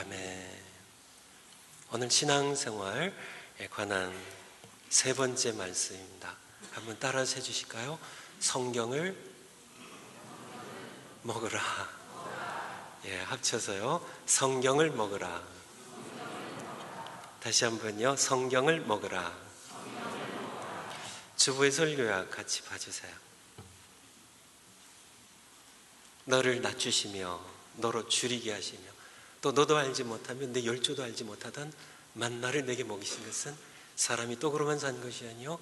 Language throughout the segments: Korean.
아멘. 오늘 신앙생활에 관한 세 번째 말씀입니다. 한번 따라서 해주실까요? 성경을 먹으라. 합쳐서요. 성경을 먹으라. 다시 한번요. 성경을 먹으라. 주부의 설교약 같이 봐주세요. 너를 낮추시며 너로 줄이게 하시며 또 너도 알지 못하면 내 열조도 알지 못하던 만나를 내게 먹이신 것은 사람이 떡으로만 사는 것이 아니요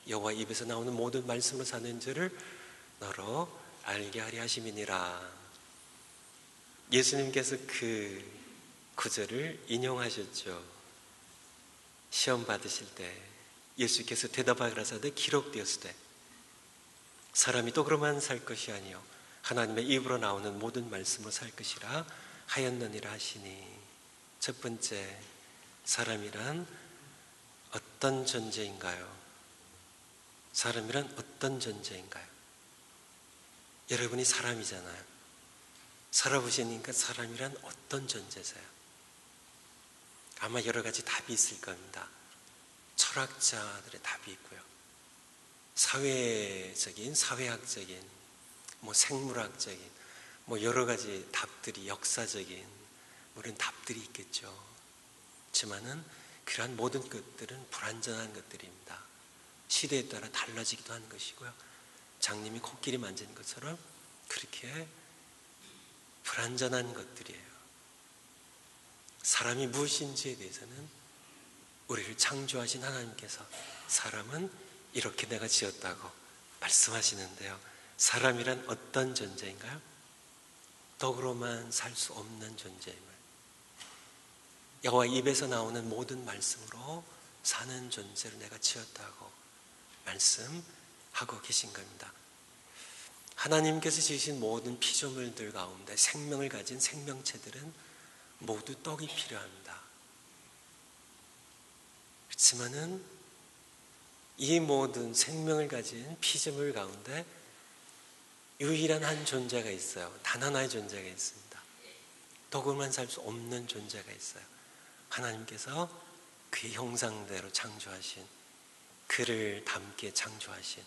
여호와 입에서 나오는 모든 말씀으로 사는 줄을 너로 알게 하려 하심이니라. 예수님께서 그 구절을 인용하셨죠. 시험 받으실 때 예수께서 대답하시되 기록되었을 때 사람이 떡으로만 살 것이 아니요 하나님의 입으로 나오는 모든 말씀으로 살 것이라 하였느니라 하시니, 첫 번째, 사람이란 어떤 존재인가요? 사람이란 어떤 존재인가요? 여러분이 사람이잖아요. 살아보시니까 사람이란 어떤 존재세요? 아마 여러 가지 답이 있을 겁니다. 철학자들의 답이 있고요. 사회적인, 사회학적인, 생물학적인, 여러 가지 답들이, 역사적인 이런 답들이 있겠죠. 하지만은 그러한 모든 것들은 불완전한 것들입니다. 시대에 따라 달라지기도 하는 것이고요. 장님이 코끼리 만진 것처럼 그렇게 불완전한 것들이에요. 사람이 무엇인지에 대해서는 우리를 창조하신 하나님께서 사람은 이렇게 내가 지었다고 말씀하시는데요. 사람이란 어떤 존재인가요? 떡으로만 살 수 없는 존재임을, 여호와 입에서 나오는 모든 말씀으로 사는 존재를 내가 지었다고 말씀하고 계신 겁니다. 하나님께서 지으신 모든 피조물들 가운데 생명을 가진 생명체들은 모두 떡이 필요합니다. 그렇지만은 이 모든 생명을 가진 피조물 가운데 유일한 한 존재가 있어요. 단 하나의 존재가 있습니다. 떡으로만 살 수 없는 존재가 있어요. 하나님께서 그의 형상대로 창조하신, 그를 닮게 창조하신,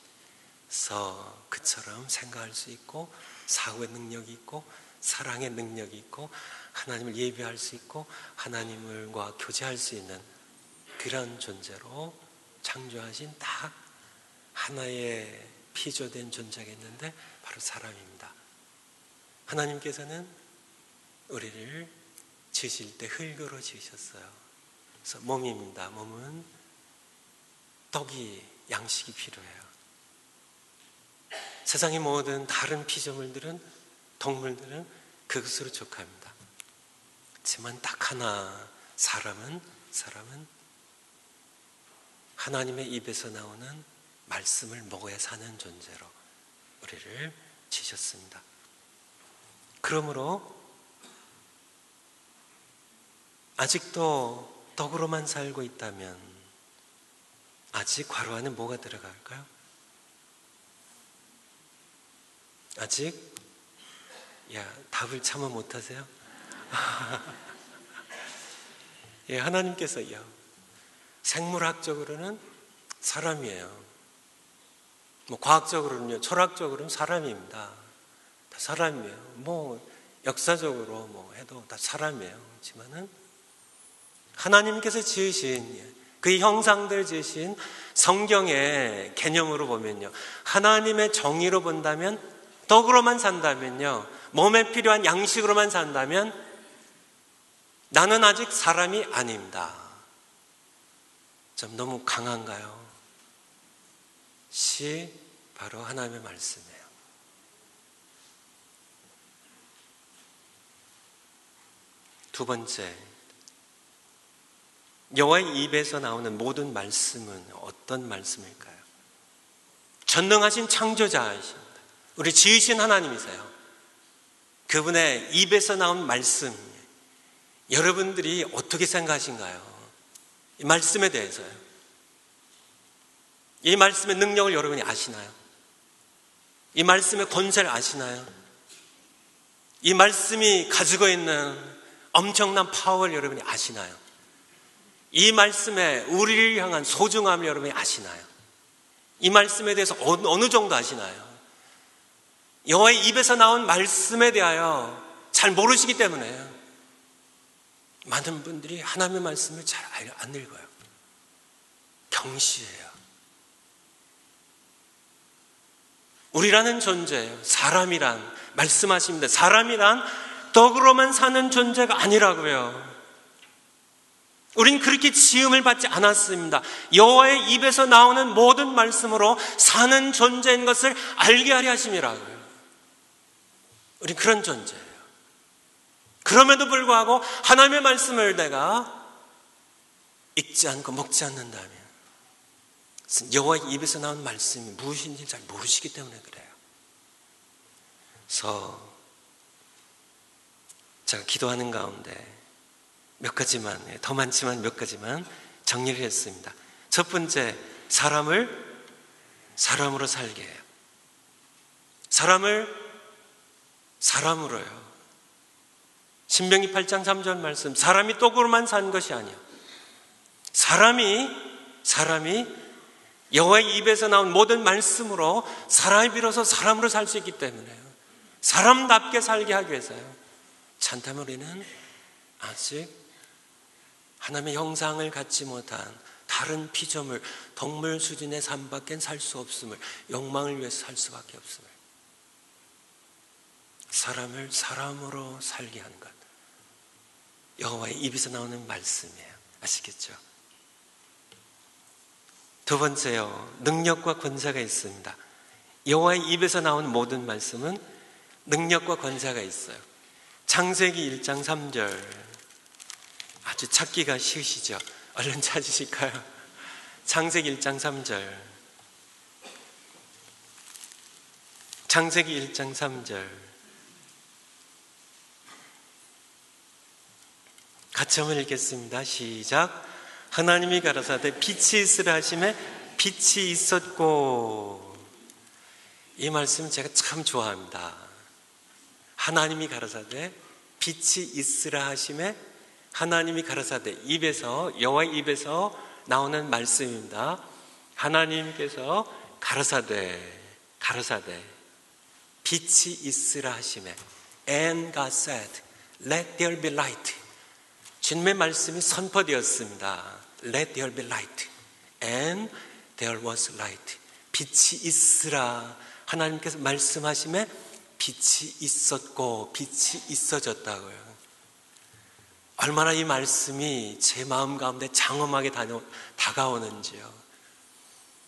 그래서 그처럼 생각할 수 있고 사고의 능력이 있고 사랑의 능력이 있고 하나님을 예배할 수 있고 하나님과 교제할 수 있는 그런 존재로 창조하신 딱 하나의 피조된 존재가 있는데 바로 사람입니다. 하나님께서는 우리를 지으실 때 흙으로 지으셨어요. 그래서 몸입니다. 몸은 떡이, 양식이 필요해요. 세상의 모든 다른 피조물들은, 동물들은 그것으로 족합니다. 하지만 딱 하나, 사람은 하나님의 입에서 나오는 말씀을 먹어야 사는 존재로 우리를 지으셨습니다. 그러므로 아직도 떡으로만 살고 있다면 아직 괄호 안에 뭐가 들어갈까요? 아직? 답을 참아 못하세요? 하나님께서요, 생물학적으로는 사람이에요. 과학적으로는요, 철학적으로는 사람입니다. 다 사람이에요. 역사적으로 해도 다 사람이에요. 그렇지만은 하나님께서 지으신, 그 형상들 지으신 성경의 개념으로 보면요, 하나님의 정의로 본다면, 떡으로만 산다면요, 몸에 필요한 양식으로만 산다면 나는 아직 사람이 아닙니다. 좀 너무 강한가요? 시 바로 하나님의 말씀이에요. 두 번째, 여호와의 입에서 나오는 모든 말씀은 어떤 말씀일까요? 전능하신 창조자이십니다. 우리 지으신 하나님이세요. 그분의 입에서 나온 말씀, 여러분들이 어떻게 생각하신가요? 이 말씀에 대해서요. 이 말씀의 능력을 여러분이 아시나요? 이 말씀의 권세를 아시나요? 이 말씀이 가지고 있는 엄청난 파워를 여러분이 아시나요? 이 말씀에 우리를 향한 소중함을 여러분이 아시나요? 이 말씀에 대해서 어느 정도 아시나요? 여호와의 입에서 나온 말씀에 대하여 잘 모르시기 때문에 많은 분들이 하나님의 말씀을 잘 안 읽어요. 경시해요. 우리라는 존재예요. 사람이란, 말씀하십니다. 사람이란 떡으로만 사는 존재가 아니라고요. 우린 그렇게 지음을 받지 않았습니다. 여호와의 입에서 나오는 모든 말씀으로 사는 존재인 것을 알게 하려 하심이라고요. 우린 그런 존재예요. 그럼에도 불구하고 하나님의 말씀을 내가 읽지 않고 먹지 않는다면 여호와의 입에서 나온 말씀이 무엇인지 잘 모르시기 때문에 그래요. 그래서 제가 기도하는 가운데 몇 가지만, 더 많지만 몇 가지만 정리를 했습니다. 첫 번째, 사람을 사람으로 살게 해요. 사람을 사람으로요. 신명기 8장 3절 말씀, 사람이 떡으로만 산 것이 아니야. 사람이 여호와의 입에서 나온 모든 말씀으로 사람이 비로소 사람으로 살 수 있기 때문에요. 사람답게 살게 하기 위해서요. 찬타면 우리는 아직 하나님의 형상을 갖지 못한 다른 피조물, 동물 수준의 삶밖에 살 수 없음을, 욕망을 위해서 살 수밖에 없음을. 사람을 사람으로 살게 하는 것, 여호와의 입에서 나오는 말씀이에요. 아시겠죠? 두 번째요, 능력과 권세가 있습니다. 여호와의 입에서 나오는 모든 말씀은 능력과 권세가 있어요. 창세기 1장 3절, 아주 찾기가 쉬우시죠? 얼른 찾으실까요? 창세기 1장 3절. 창세기 1장 3절. 같이 한번 읽겠습니다. 시작. 하나님이 가라사대 빛이 있으라 하심에 빛이 있었고. 이 말씀 제가 참 좋아합니다. 하나님이 가라사대 빛이 있으라 하심에, 하나님이 가라사대, 입에서, 여호와의 입에서 나오는 말씀입니다. 하나님께서 가라사대 빛이 있으라 하심에, and God said, let there be light. 주님의 말씀이 선포되었습니다. Let there be light. And there was light. 빛이 있으라. 하나님께서 말씀하심에 빛이 있었고 빛이 있어졌다고요. 얼마나 이 말씀이 제 마음 가운데 장엄하게 다가오는지요.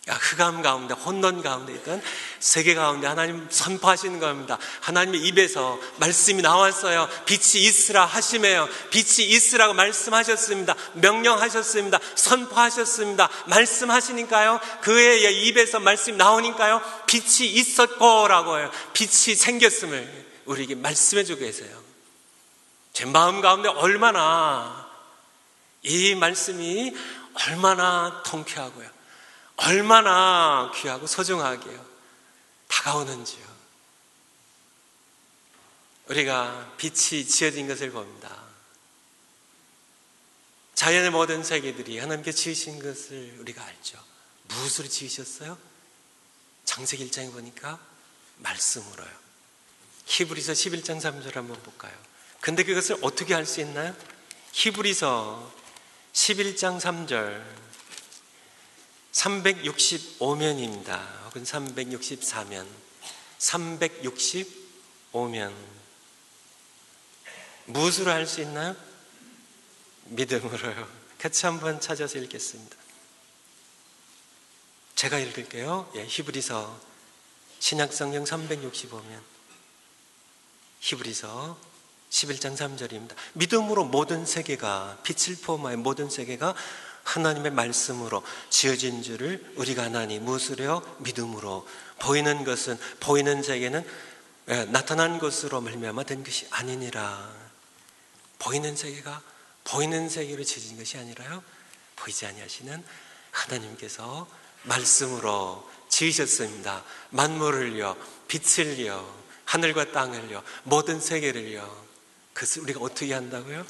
흑암 가운데, 혼돈 가운데 있던 세계 가운데 하나님 선포하시는 겁니다. 하나님의 입에서 말씀이 나왔어요. 빛이 있으라 하시매요. 빛이 있으라고 말씀하셨습니다. 명령하셨습니다. 선포하셨습니다. 말씀하시니까요, 그의 입에서 말씀이 나오니까요, 빛이 있었고 라고 해요. 빛이 생겼음을 우리에게 말씀해 주고 계세요. 제 마음 가운데 얼마나 이 말씀이 얼마나 통쾌하고요, 얼마나 귀하고 소중하게요 다가오는지요. 우리가 빛이 지어진 것을 봅니다. 자연의 모든 세계들이 하나님께 지으신 것을 우리가 알죠. 무엇으로 지으셨어요? 창세기 1장에 보니까 말씀으로요. 히브리서 11장 3절 한번 볼까요? 근데 그것을 어떻게 알 수 있나요? 히브리서 11장 3절, 365면입니다. 혹은 364면, 365면. 무엇으로 알 수 있나요? 믿음으로요. 같이 한번 찾아서 읽겠습니다. 제가 읽을게요. 히브리서 신약성경 365면, 히브리서 11장 3절입니다. 믿음으로 모든 세계가, 빛을 포함하여 모든 세계가 하나님의 말씀으로 지어진 줄을 우리가 아나니. 무엇으로요? 믿음으로. 보이는 것은, 보이는 세계는 나타난 것으로 말미암아 된 것이 아니니라. 보이는 세계가 보이는 세계로 지어진 것이 아니라요, 보이지 아니하시는 하나님께서 말씀으로 지으셨습니다. 만물을요, 빛을요, 하늘과 땅을요, 모든 세계를요. 그것을 우리가 어떻게 한다고요?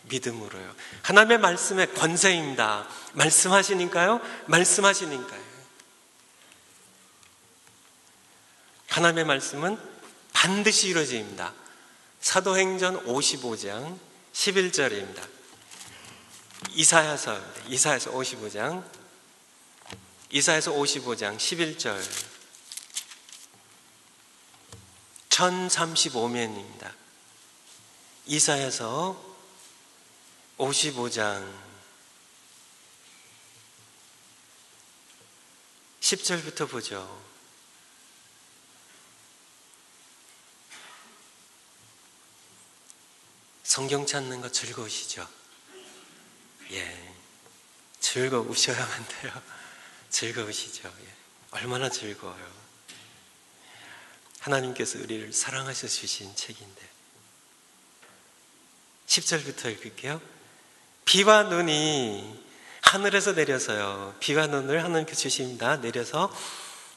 믿음으로요. 하나님의 말씀의 권세입니다. 말씀하시니까요. 말씀하시니까요. 하나님의 말씀은 반드시 이루어집니다. 사도행전 55장 11절입니다. 이사야서 55장 11절 1035면입니다. 이사야서 55장 10절부터 보죠. 성경 찾는 거 즐거우시죠? 예, 즐거우셔야만 돼요. 즐거우시죠? 예. 얼마나 즐거워요. 하나님께서 우리를 사랑하셔 주신 책인데 10절부터 읽을게요. 비와 눈이 하늘에서 내려서요. 비와 눈을 하나님께서 주십니다. 내려서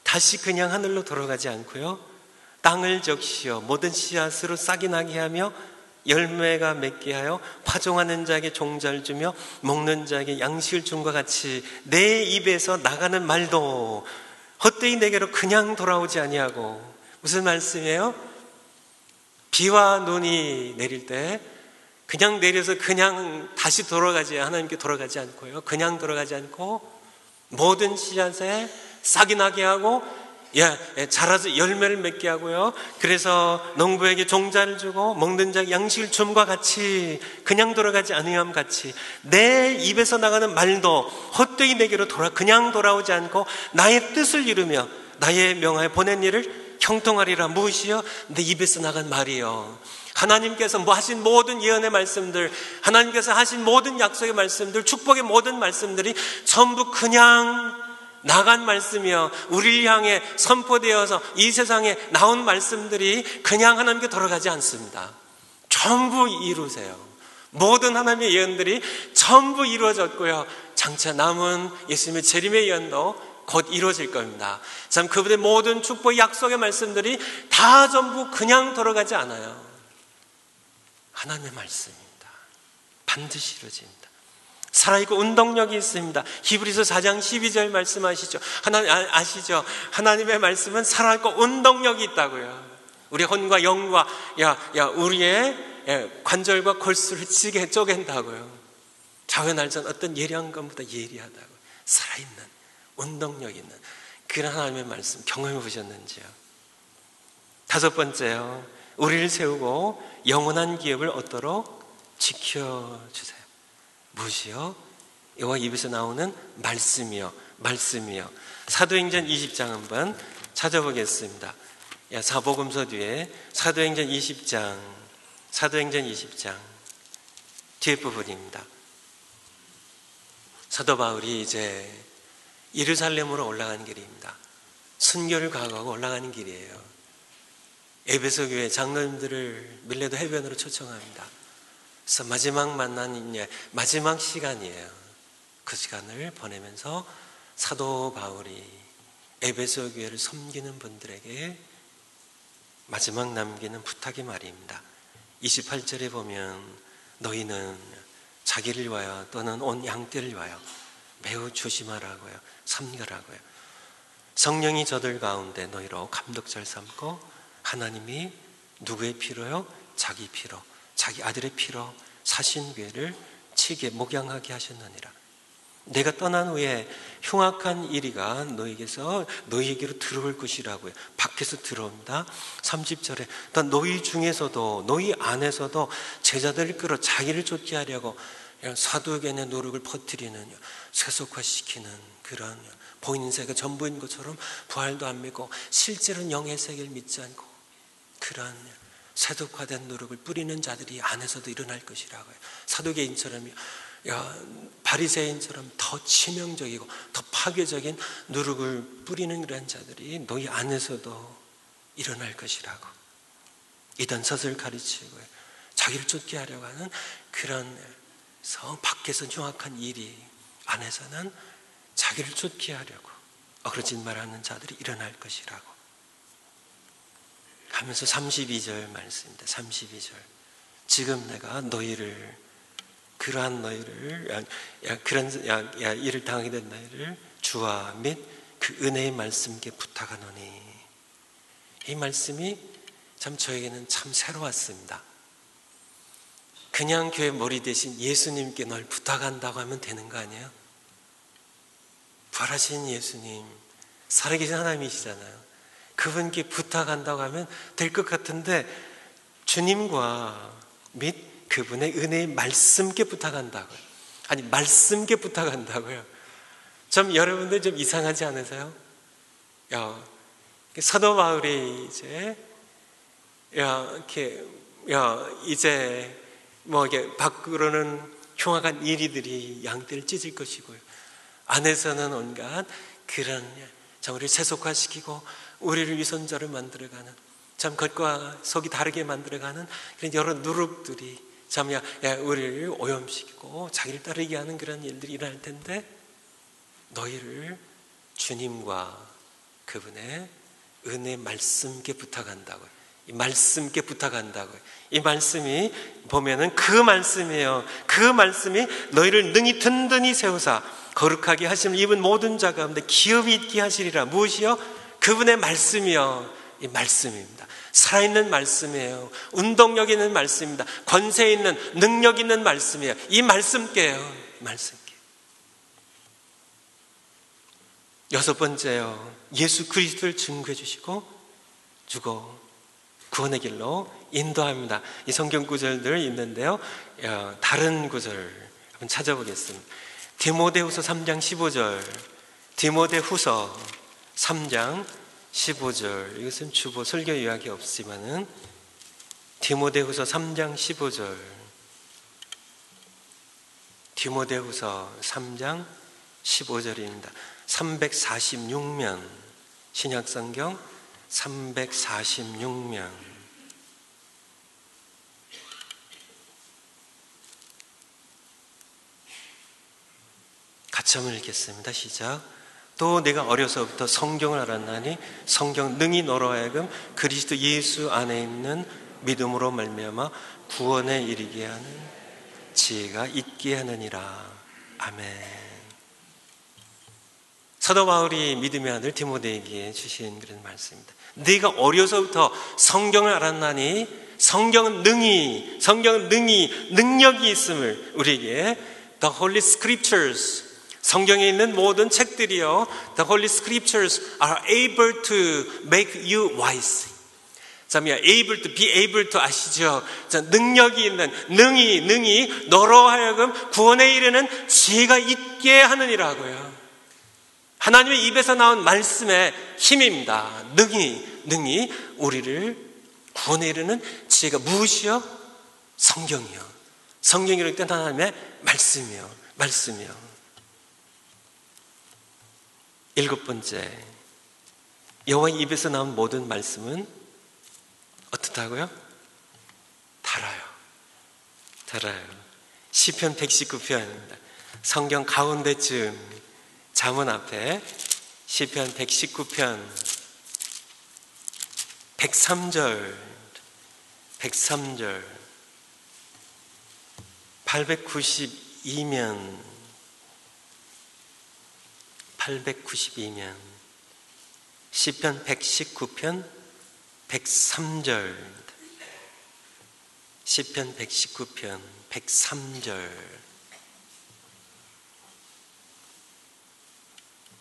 다시 그냥 하늘로 돌아가지 않고요. 땅을 적시어 모든 씨앗으로 싹이 나게 하며 열매가 맺게 하여 파종하는 자에게 종자를 주며 먹는 자에게 양식을 줌과 같이 내 입에서 나가는 말도 헛되이 내게로 그냥 돌아오지 아니하고. 무슨 말씀이에요? 비와 눈이 내릴 때 그냥 내려서 그냥 다시 돌아가지, 하나님께 돌아가지 않고요. 그냥 돌아가지 않고 모든 씨앗에 싹이 나게 하고 자라서 열매를 맺게 하고요. 그래서 농부에게 종자를 주고 먹는 자에게 양식을 줌과 같이 그냥 돌아가지 아니함 같이 내 입에서 나가는 말도 헛되이 내게로 그냥 돌아오지 않고 나의 뜻을 이루며 나의 명하에 보낸 일을 형통하리라. 무엇이요? 내 입에서 나간 말이요. 하나님께서 하신 모든 예언의 말씀들, 하나님께서 하신 모든 약속의 말씀들, 축복의 모든 말씀들이 전부 그냥 나간 말씀이요. 우리를 향해 선포되어서 이 세상에 나온 말씀들이 그냥 하나님께 돌아가지 않습니다. 전부 이루세요. 모든 하나님의 예언들이 전부 이루어졌고요. 장차 남은 예수님의 재림의 예언도 곧 이루어질 겁니다. 참 그분의 모든 축복 약속의 말씀들이 다 전부 그냥 돌아가지 않아요. 하나님의 말씀입니다. 반드시 이루어집니다. 살아있고 운동력이 있습니다. 히브리서 4장 12절 말씀하시죠. 아시죠? 하나님의 말씀은 살아있고 운동력이 있다고요. 우리 혼과 영과 우리의 관절과 골수를 찌게 쪼갠다고요. 작은 알전 어떤 예리한 것보다 예리하다고. 살아있는 운동력 있는 그런 하나님의 말씀 경험해 보셨는지요? 다섯 번째요. 우리를 세우고 영원한 기업을 얻도록 지켜주세요. 무엇이요? 여호와 입에서 나오는 말씀이요. 사도행전 20장 한번 찾아보겠습니다. 사복음서 뒤에 사도행전 20장 뒤에 부분입니다. 사도 바울이 이제 예루살렘으로 올라가는 길입니다. 순교를 각오하고 올라가는 길이에요. 에베소 교회 장로님들을 밀레도 해변으로 초청합니다. 그래서 마지막 시간이에요. 그 시간을 보내면서 사도 바울이 에베소 교회를 섬기는 분들에게 마지막 남기는 부탁의 말입니다. 28절에 보면 너희는 자기를 위하여 또는 온 양떼를 위하여 매우 조심하라고요. 섬겨라고요. 성령이 저들 가운데 너희로 감독자를 삼고 하나님이 누구의 피로요? 자기 피로, 자기 아들의 피로 사신 교회를 치게 목양하게 하셨느니라. 내가 떠난 후에 흉악한 이리가 너희에게로 들어올 것이라고요. 밖에서 들어옵니다. 30절에 또 너희 중에서도 너희 안에서도 제자들을 끌어 자기를 쫓게 하려고 사두개인의 노력을 퍼뜨리는 세속화시키는 그런 보이는 세계가 전부인 것처럼 부활도 안 믿고 실제로는 영의 세계를 믿지 않고 그런 세속화된 노력을 뿌리는 자들이 안에서도 일어날 것이라고요. 사두개인처럼 바리새인처럼 더 치명적이고 더 파괴적인 누룩을 뿌리는 그런 자들이 너희 안에서도 일어날 것이라고. 이단 서술 가르치고요. 자기를 쫓게 하려고 하는 그런 밖에서 흉악한 일이 안에서는 자기를 쫓게 하려고 어그러진 말하는 자들이 일어날 것이라고 하면서 32절 말씀입니다. 32절 지금 내가 너희를 그러한 너희를 그런 일을 당하게 된 너희를 주와 및 그 은혜의 말씀께 부탁하노니. 이 말씀이 참 저에게는 참 새로웠습니다. 그냥 교회 머리 대신 예수님께 널 부탁한다고 하면 되는 거 아니에요? 부활하신 예수님, 살아계신 하나님이시잖아요. 그분께 부탁한다고 하면 될 것 같은데 주님과 및 그분의 은혜의 말씀께 부탁한다고요. 아니, 말씀께 부탁한다고요. 좀 여러분들 좀 이상하지 않으세요? 사도 바울이 이제 이게 밖으로는 흉악한 이리들이 양떼를 찢을 것이고요. 안에서는 온갖 그런 우리를 세속화시키고 우리를 위선자로 만들어가는 참 겉과 속이 다르게 만들어가는 그런 여러 누룩들이 참 우리를 오염시키고 자기를 따르게 하는 그런 일들이 일어날 텐데 너희를 주님과 그분의 은혜 말씀께 부탁한다고요. 이 말씀께 부탁한다고요. 이 말씀이 보면은 그 말씀이에요. 그 말씀이 너희를 능히 든든히 세우사 거룩하게 하심을 입은 모든 자 가운데 기업이 있게 하시리라. 무엇이요? 그분의 말씀이요. 이 말씀입니다. 살아있는 말씀이에요. 운동력 있는 말씀입니다. 권세 있는 능력 있는 말씀이에요. 이 말씀께요. 말씀께. 여섯 번째요. 예수 그리스도를 증거해 주시고 주고 구원의 길로 인도합니다. 이 성경 구절들 있는데요. 다른 구절 한번 찾아보겠습니다. 디모데후서 3장 15절, 디모데후서 3장 15절. 이것은 주보 설교 요약이 없지만은 디모데후서 3장 15절, 디모데후서 3장 15절입니다. 346면 신약성경 346면 같이 한번 읽겠습니다. 시작. 또 내가 어려서부터 성경을 알았나니 성경 능히 너로 하여금 그리스도 예수 안에 있는 믿음으로 말미암아 구원에 이르게 하는 지혜가 있게 하느니라. 아멘. 사도 바울이 믿음의 아들 디모데에게 주신 그런 말씀입니다. 네가 어려서부터 성경을 알았나니 성경은 능히 능력이 있음을 우리에게 The Holy Scriptures, 성경에 있는 모든 책들이요, The Holy Scriptures are able to make you wise. able to, be able to 아시죠? 능력이 있는, 능히 너로 하여금 구원에 이르는 지혜가 있게 하느니라고요. 하나님의 입에서 나온 말씀의 힘입니다. 능히 우리를 구원에 이르는 지혜가 무엇이요? 성경이요. 성경이라고 할 때 하나님의 말씀이요. 일곱 번째, 여호와의 입에서 나온 모든 말씀은 어떻다고요? 달아요. 시편 119편입니다. 성경 가운데쯤 잠언 앞에 시편 119편 103절 892면 시편 119편 103절 시편 119편 103절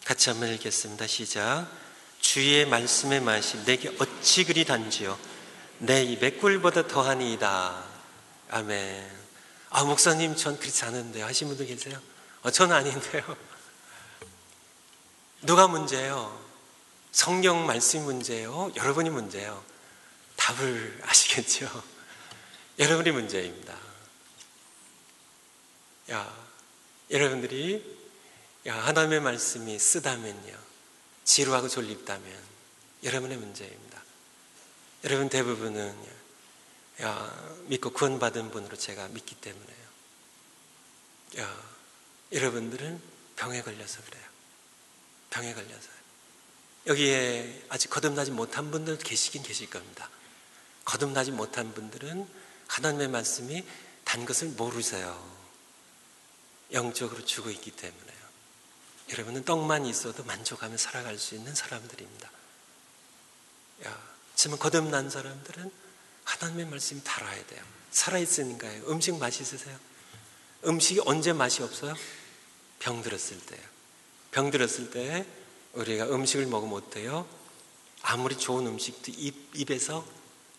같이 한번 읽겠습니다. 시작. 주의 말씀의 맛이 내게 어찌 그리 단지요 내 입에 꿀보다 더하니이다. 아멘. 목사님 전 그렇지 않은데요 하신 분들 계세요? 전 아닌데요. 누가 문제예요? 성경 말씀이 문제예요? 여러분이 문제예요? 답을 아시겠죠? 여러분이 문제입니다. 여러분들이 하나님의 말씀이 쓰다면요, 지루하고 졸립다면 여러분의 문제입니다. 여러분 대부분은 믿고 구원받은 분으로 제가 믿기 때문에요. 여러분들은 병에 걸려서 그래요. 병에 걸려서요. 여기에 아직 거듭나지 못한 분들 계시긴 계실 겁니다. 거듭나지 못한 분들은 하나님의 말씀이 단 것을 모르세요. 영적으로 죽어 있기 때문에요. 여러분은 떡만 있어도 만족하며 살아갈 수 있는 사람들입니다. 지금 거듭난 사람들은 하나님의 말씀이 달아야 돼요. 살아있으니까요. 음식 맛있으세요? 음식이 언제 맛이 없어요? 병 들었을 때요. 병 들었을 때 우리가 음식을 먹으면 어때요? 아무리 좋은 음식도 입에서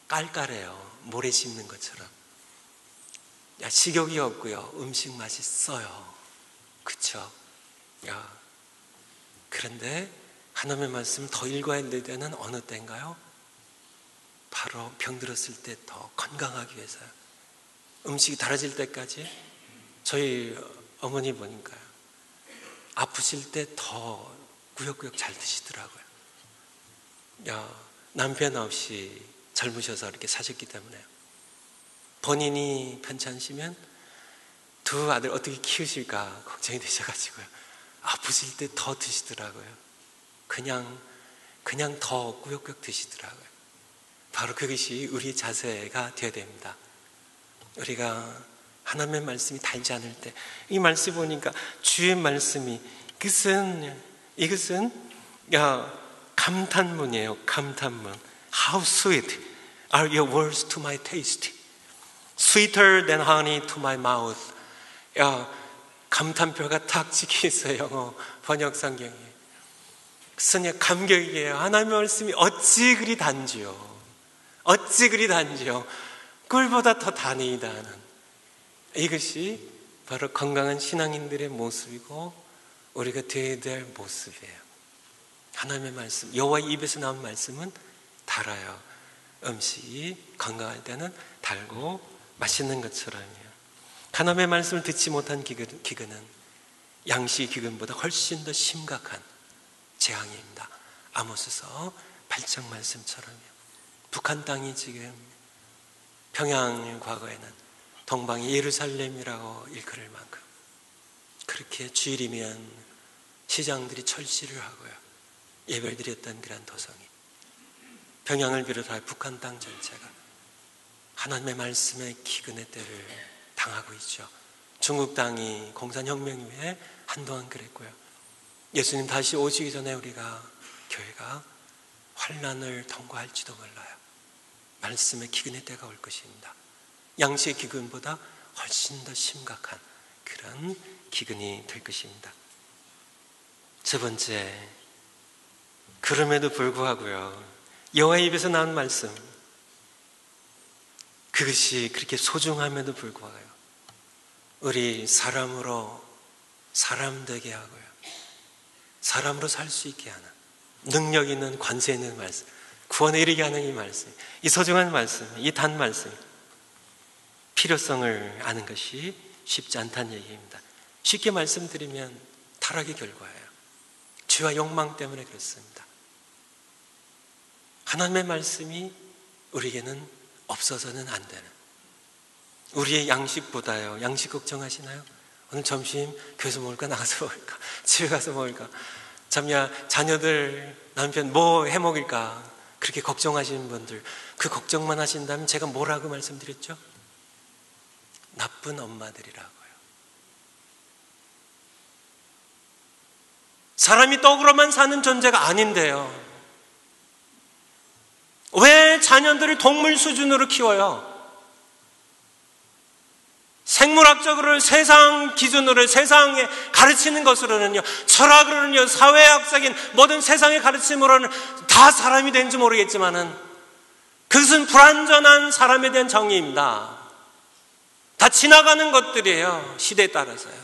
깔깔해요. 모래 씹는 것처럼. 식욕이 없고요. 음식 맛이 써요. 그쵸? 그런데 하나님의 말씀을 더 읽어야 될 때는 어느 때인가요? 바로 병 들었을 때 더 건강하기 위해서요. 음식이 달아질 때까지 저희 어머니 보니까요. 아프실 때 더 구역구역 잘 드시더라고요. 남편 없이 젊으셔서 이렇게 사셨기 때문에요. 본인이 편찮으시면 두 아들 어떻게 키우실까 걱정이 되셔가지고요. 아프실 때 더 드시더라고요. 그냥 더 꾸역꾸역 드시더라고요. 바로 그것이 우리의 자세가 되어야 됩니다. 우리가 하나님의 말씀이 달지 않을 때, 이 말씀 보니까 주의 말씀이 이것은 감탄문이에요. 감탄문. How sweet are your words to my taste, sweeter than honey to my mouth. 감탄표가 탁 찍혀 있어요. 영어 번역 성경에. 그것은 감격이에요. 하나님의 말씀이 어찌 그리 단지요. 어찌 그리 단지요. 꿀보다 더 다니이다 하는 이것이 바로 건강한 신앙인들의 모습이고 우리가 되어야 될 모습이에요. 하나님의 말씀, 여호와의 입에서 나온 말씀은 달아요. 음식이 건강할 때는 달고 맛있는 것처럼요. 하나님의 말씀을 듣지 못한 기근은 양식의 기근보다 훨씬 더 심각한 재앙입니다. 아모스서 8장 말씀처럼요. 북한 땅이 지금 평양 과거에는 동방이 예루살렘이라고 일컬을 만큼 그렇게 주일이면 시장들이 철시를 하고요. 예배를 드렸던 그런 도성이 평양을 비롯하여 북한 땅 전체가 하나님의 말씀의 기근의 때를 당하고 있죠. 중국 땅이 공산혁명 이후에 한동안 그랬고요. 예수님 다시 오시기 전에 우리가 교회가 환난을 통과할지도 몰라요. 말씀의 기근의 때가 올 것입니다. 양식의 기근보다 훨씬 더 심각한 그런 기근이 될 것입니다. 세 번째, 그럼에도 불구하고요, 여호와의 입에서 나온 말씀, 그것이 그렇게 소중함에도 불구하고요, 우리 사람으로 사람 되게 하고요, 사람으로 살 수 있게 하는 능력 있는 관세 있는 말씀, 구원에 이르게 하는 이 말씀, 이 소중한 말씀, 이 단 말씀, 필요성을 아는 것이 쉽지 않다는 얘기입니다. 쉽게 말씀드리면 타락의 결과예요. 죄와 욕망 때문에 그렇습니다. 하나님의 말씀이 우리에게는 없어서는 안 되는, 우리의 양식보다요, 양식 걱정하시나요? 오늘 점심 교회에서 먹을까? 나가서 먹을까? 집에 가서 먹을까? 자녀들, 남편 뭐 해 먹일까? 그렇게 걱정하시는 분들, 그 걱정만 하신다면 제가 뭐라고 말씀드렸죠? 나쁜 엄마들이라고요. 사람이 떡으로만 사는 존재가 아닌데요, 왜 자녀들을 동물 수준으로 키워요? 생물학적으로 세상 기준으로 세상에 가르치는 것으로는요, 철학으로는요, 사회학적인 모든 세상의 가르침으로는 다 사람이 되는지 모르겠지만은 그것은 불완전한 사람에 대한 정의입니다. 다 지나가는 것들이에요. 시대에 따라서요.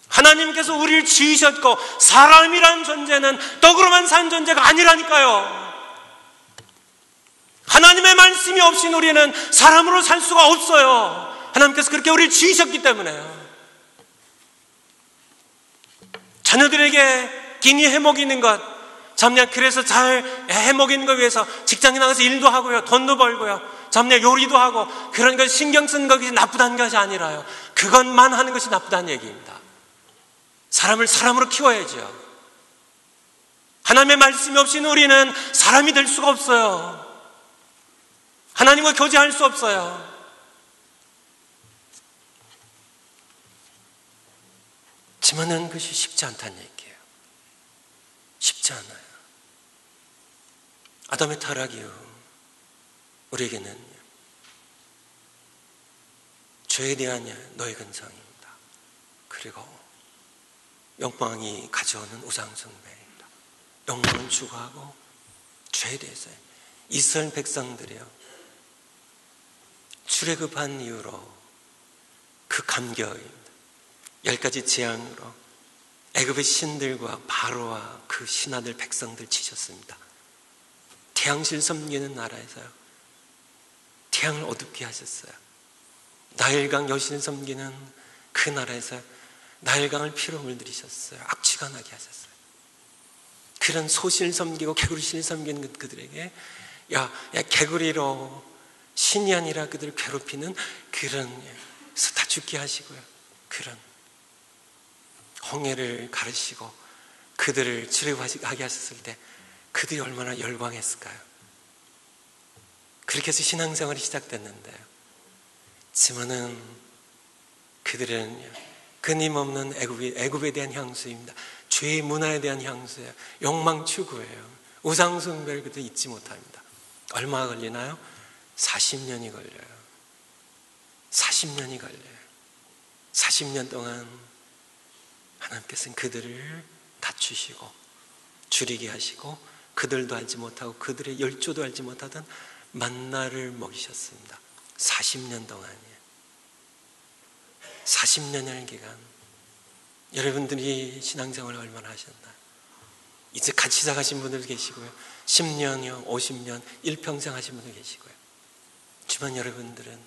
하나님께서 우리를 지으셨고 사람이란 존재는 떡으로만 산 존재가 아니라니까요. 하나님의 말씀이 없인 우리는 사람으로 살 수가 없어요. 하나님께서 그렇게 우리를 지으셨기 때문에요. 자녀들에게 끼니 해먹이는 것, 그래서 잘 해먹이는 것 위해서 직장에 나가서 일도 하고요, 돈도 벌고요, 요리도 하고, 그런 걸 신경 쓰는 것이 나쁘다는 것이 아니라요, 그것만 하는 것이 나쁘다는 얘기입니다. 사람을 사람으로 키워야죠. 하나님의 말씀이 없이는 우리는 사람이 될 수가 없어요. 하나님과 교제할 수 없어요. 하지만은 그것이 쉽지 않다는 얘기예요. 쉽지 않아요. 아담의 타락이요, 우리에게는 죄에 대한 노예 근성입니다. 그리고 욕망이 가져오는 우상숭배입니다. 욕망은 추구하고 죄에 대해서 이스라엘 백성들이요, 출애굽한 이후로 그 감격입니다. 10가지 재앙으로 애굽의 신들과 바로와 그 신하들 백성들 치셨습니다. 태양신 섬기는 나라에서요, 태양을 어둡게 하셨어요. 나일강 여신 섬기는 그 나라에서 나일강을 피로 물들이셨어요. 악취가 나게 하셨어요. 그런 소신을 섬기고 개구리신을 섬기는 그들에게 개구리로 신이 아니라 그들을 괴롭히는 그런 다 죽게 하시고요, 그런 홍해를 가르시고 그들을 출애굽하게 하셨을 때 그들이 얼마나 열광했을까요? 그렇게 해서 신앙생활이 시작됐는데요, 하지만은 그들은 끊임없는 애굽에 대한 향수입니다. 죄의 문화에 대한 향수예요. 욕망 추구예요. 우상숭배를 그들 잊지 못합니다. 얼마가 걸리나요? 40년이 걸려요. 40년이 걸려요. 40년 동안 하나님께서는 그들을 낮추시고 줄이게 하시고 그들도 알지 못하고 그들의 열조도 알지 못하던 만나를 먹이셨습니다. 40년 동안이에요. 40년이라는 기간, 여러분들이 신앙생활을 얼마나 하셨나요? 이제 같이 시작하신 분들 계시고요, 10년이요, 50년, 일평생 하신 분들 계시고요. 하지만 여러분들은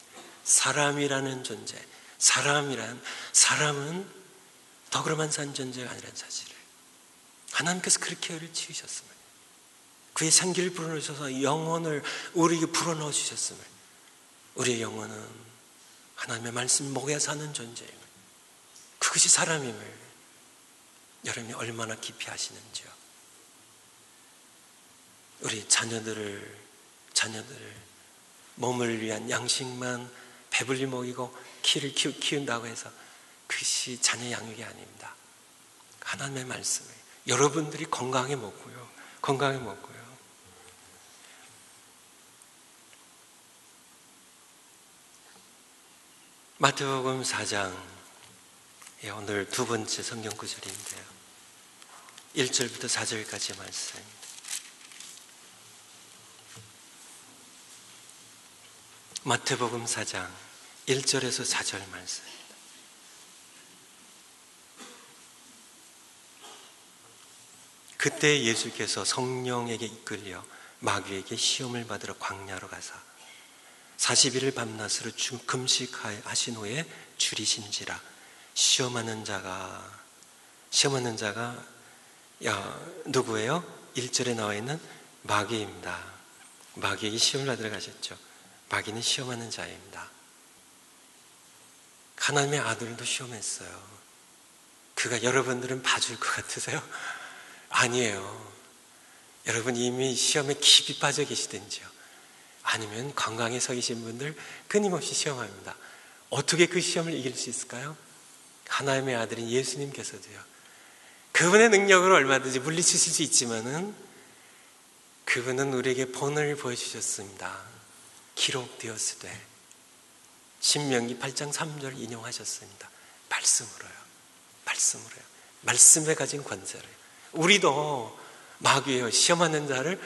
사람이라는 존재, 사람은 더그러만 산 존재가 아니라는 사실을 하나님께서 그렇게 우리를 지으셨음을, 그의 생기를 불어넣으셔서 영혼을 우리에게 불어넣어 주셨음을, 우리의 영혼은 하나님의 말씀 목에 사는 존재임을, 그것이 사람임을 여러분이 얼마나 깊이 아시는지요. 우리 자녀들을 몸을 위한 양식만 배불리 먹이고 키를 키운다고 해서 그것이 자녀 양육이 아닙니다. 하나님의 말씀을 여러분들이 건강하게 먹고요. 마태복음 4장, 오늘 두 번째 성경 구절인데요, 1절부터 4절까지 말씀입니다. 마태복음 4장 1절에서 4절 말씀입니다. 그때 예수께서 성령에게 이끌려 마귀에게 시험을 받으러 광야로 가사 40일을 밤낮으로 금식하신 후에 줄이신지라. 시험하는 자가 누구예요? 1절에 나와 있는 마귀입니다. 마귀에게 시험을 받으러 가셨죠. 마귀는 시험하는 자입니다. 하나님의 아들도 시험했어요. 그가 여러분들은 봐줄 것 같으세요? 아니에요. 여러분 이미 시험에 깊이 빠져 계시든지요, 아니면 관광에 서 계신 분들 끊임없이 시험합니다. 어떻게 그 시험을 이길 수 있을까요? 하나님의 아들인 예수님께서도요, 그분의 능력으로 얼마든지 물리치실 수 있지만은 그분은 우리에게 본을 보여주셨습니다. 기록되었으되, 신명기 8장 3절 인용하셨습니다. 말씀으로요. 말씀에 가진 권세를. 우리도 마귀예요. 시험하는 자를,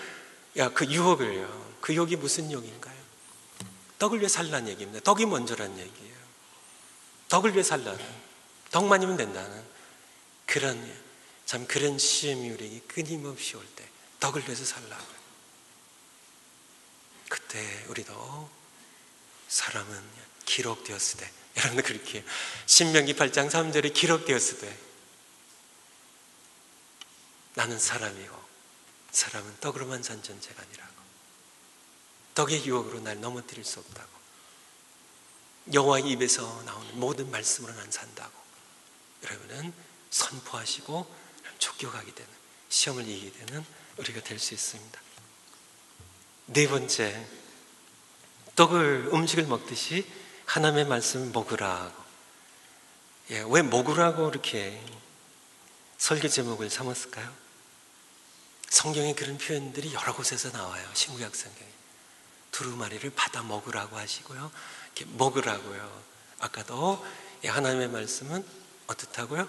그 유혹을요. 그 유혹이 무슨 유혹인가요? 떡을 위해 살라는 얘기입니다. 떡이 먼저란 얘기예요. 떡을 위해 살라는, 떡만이면 된다는 그런 시험이 우리에게 끊임없이 올 때 떡을 위해서 살라고요. 그때 우리도 사람은 기록되었을 때, 여러분들 그렇게 신명기 8장 3절에 기록되었을 때, 나는 사람이고 사람은 떡으로만 산 존재가 아니라고, 떡의 유혹으로 날 넘어뜨릴 수 없다고, 여호와의 입에서 나오는 모든 말씀으로 난 산다고 여러분은 선포하시고 쫓겨가게 되는, 시험을 이기게 되는 우리가 될 수 있습니다. 네 번째, 음식을 먹듯이 하나님의 말씀을 먹으라고. 왜 먹으라고 이렇게 설교 제목을 삼았을까요? 성경에 그런 표현들이 여러 곳에서 나와요. 신구약 성경에. 두루마리를 받아 먹으라고 하시고요. 이렇게 먹으라고요. 아까도 하나님의 말씀은 어떻다고요?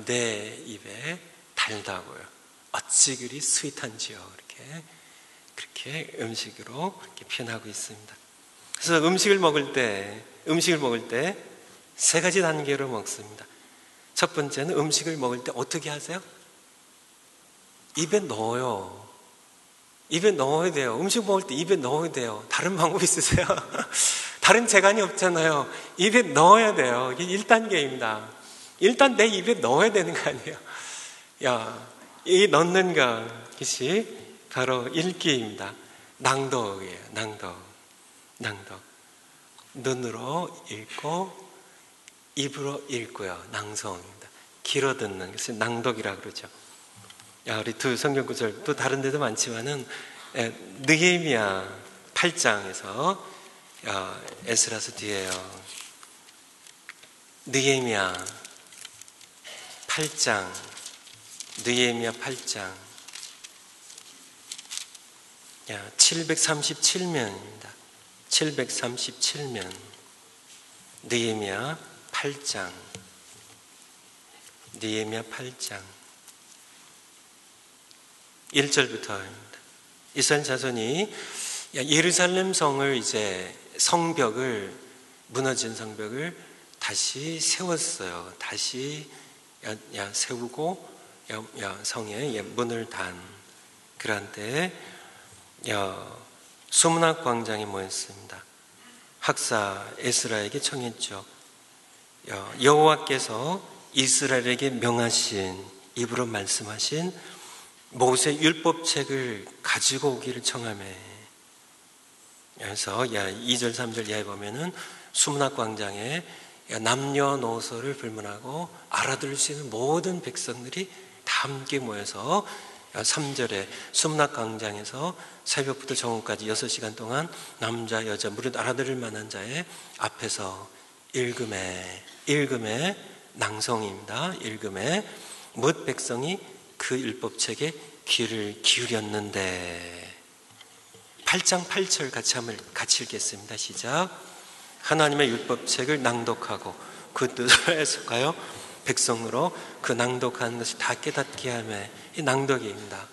내 입에 달다고요. 어찌 그리 스윗한지요. 그렇게 음식으로 이렇게 표현하고 있습니다. 그래서 음식을 먹을 때 세 가지 단계로 먹습니다. 첫 번째는 음식을 먹을 때 어떻게 하세요? 입에 넣어요. 입에 넣어야 돼요. 음식 먹을 때 입에 넣어야 돼요. 다른 방법 있으세요? 다른 재간이 없잖아요. 입에 넣어야 돼요. 이게 1단계입니다. 일단 내 입에 넣어야 되는 거 아니에요. 이 넣는 것이 바로 읽기입니다. 낭독이에요. 낭독. 눈으로 읽고 입으로 읽고요. 낭송입니다. 길어 듣는 것을 낭독이라고 그러죠. 우리 두 성경 구절 또 다른 데도 많지만은 느헤미야 8장에서 에스라서 뒤에요. 느헤미야 8장 737면입니다. 737면 느헤미야 8장 1절부터입니다. 이스라엘 자손이 예루살렘 성을 이제 무너진 성벽을 다시 세웠어요. 다시 세우고 성에 문을 단 그런 때에 수문학 광장에 모였습니다. 학사 에스라에게 청했죠. 여호와께서 이스라엘에게 명하신 입으로 말씀하신 모세 율법책을 가지고 오기를 청하매. 그래서 2절 3절 이하에 보면은 수문학 광장에 남녀노소를 불문하고 알아들을 수 있는 모든 백성들이 다 함께 모여서 3절에 수문학 광장에서 새벽부터 정오까지 6시간 동안 남자 여자 무릇 알아들을 만한 자의 앞에서 읽음에 낭송입니다. 읽음에 뭇 백성이 그 율법책에 귀를 기울였는데 8장 8절 같이 읽겠습니다. 시작. 하나님의 율법책을 낭독하고 그 뜻을 해석하여 백성으로 그 낭독하는 것을 다 깨닫게 하며 이 낭독입니다.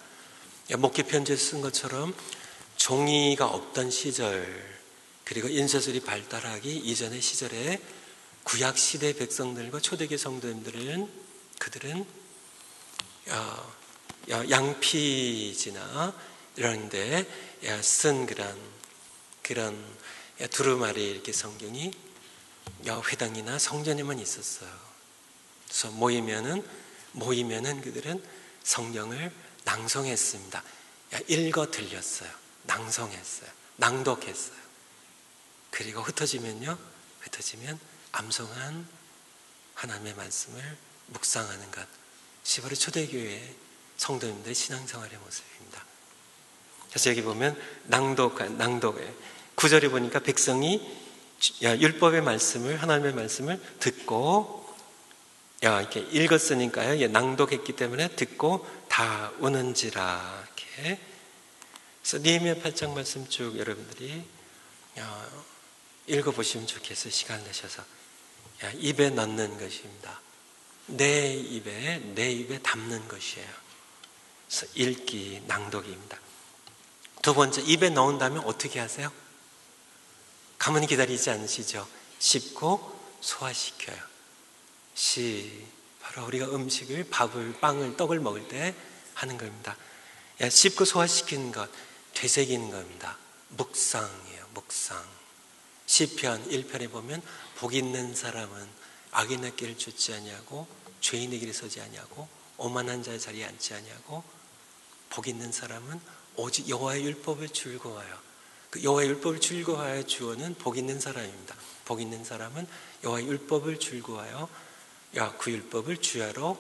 목회 편지에 쓴 것처럼 종이가 없던 시절 그리고 인쇄술이 발달하기 이전의 시절에 구약 시대 백성들과 초대교회 성도님들은 그들은 양피지나 이런 데 쓴 그런 두루마리 이렇게 성경이 회당이나 성전에만 있었어요. 그래서 모이면은 그들은 성경을 낭송했습니다. 읽어 들렸어요. 낭송했어요. 낭독했어요. 그리고 흩어지면 암송한 하나님의 말씀을 묵상하는 것. 그것이 바로 초대교회의 성도님들의 신앙생활의 모습입니다. 그래서 여기 보면 낭독에 9절에 보니까 백성이 율법의 말씀을 하나님의 말씀을 듣고 이렇게 읽었으니까요. 낭독했기 때문에 듣고 다 우는지라 이렇게. 그래서 느헤미야 8장 말씀 쭉 여러분들이 읽어보시면 좋겠어요. 시간 내셔서 입에 넣는 것입니다. 내 입에 담는 것이에요. 그래서 읽기, 낭독입니다. 두 번째, 입에 넣은 다음에 어떻게 하세요? 가만히 기다리지 않으시죠? 씹고 소화시켜요. 바로 우리가 음식을, 밥을, 빵을, 떡을 먹을 때 하는 겁니다. 씹고 소화시키는 것, 되새기는 겁니다. 묵상이에요. 묵상. 시편 1편에 보면 복 있는 사람은 악인의 길을 쫓지 아니하고 죄인의 길에 서지 아니하고 오만한 자의 자리에 앉지 아니하고 복 있는 사람은 오직 여호와의 율법을 즐거워하여. 그 여호와의 율법을 즐거워하여 주어는 복 있는 사람입니다. 복 있는 사람은 여호와의 율법을 즐거워하여 그 율법을 주야로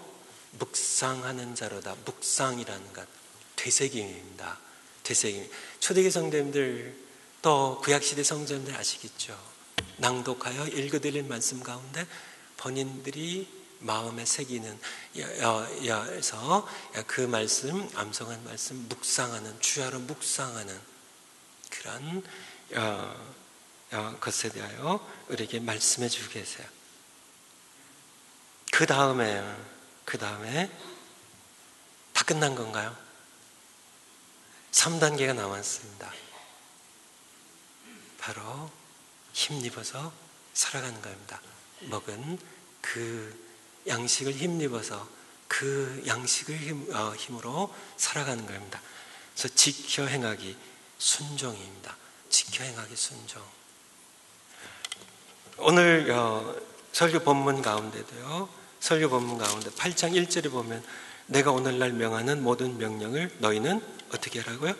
묵상하는 자로다. 묵상이라는 것, 되새김입니다. 되새김. 초대교회 성도님들 또 구약시대 성도님들 아시겠죠? 낭독하여 읽어드릴 말씀 가운데 본인들이 마음에 새기는 여에서 그 말씀, 암송한 말씀 묵상하는, 주야로 묵상하는 그런 것에 대하여 우리에게 말씀해 주고 계세요. 그 다음에 다 끝난 건가요? 3단계가 남았습니다. 바로 힘입어서 살아가는 겁니다. 먹은 그 양식을 힘입어서 그 양식을 힘으로 살아가는 겁니다. 그래서 지켜 행하기 순종입니다. 지켜 행하기 순종. 오늘 설교 본문 가운데도요, 설교 본문 가운데 8장 1절에 보면 내가 오늘날 명하는 모든 명령을 너희는 어떻게 하라고요?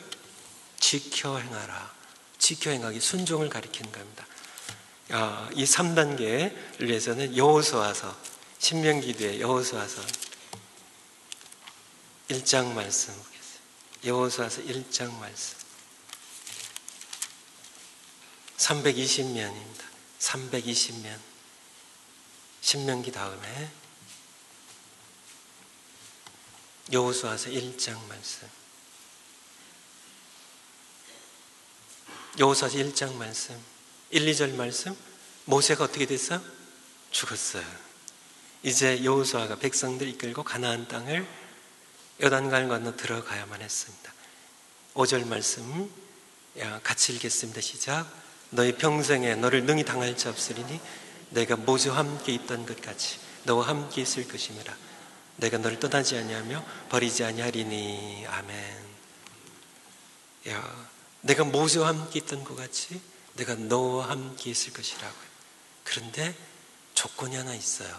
지켜 행하라. 지켜 행하기 순종을 가리키는 겁니다. 이 3단계를 위해서는 여호수아서, 신명기도의 여호수아서 1장 말씀 보겠습니다. 여호수아서 1장 말씀 320면입니다. 320면. 신명기 다음에 여호수아서 1장 말씀. 여호수아서 1장 말씀 1, 2절 말씀. 모세가 어떻게 됐어? 죽었어요. 이제 여호수아가 백성들 이끌고 가나안 땅을 요단강을 건너 들어가야만 했습니다. 5절 말씀 같이 읽겠습니다. 시작. 너희 평생에 너를 능히 당할 자 없으리니 내가 모세와 함께 있던 것 같이 너와 함께 있을 것임이라. 내가 너를 떠나지 아니하며 버리지 아니하리니. 아멘. 내가 모세와 함께 있던 것 같이 내가 너와 함께 있을 것이라고요. 그런데 조건이 하나 있어요.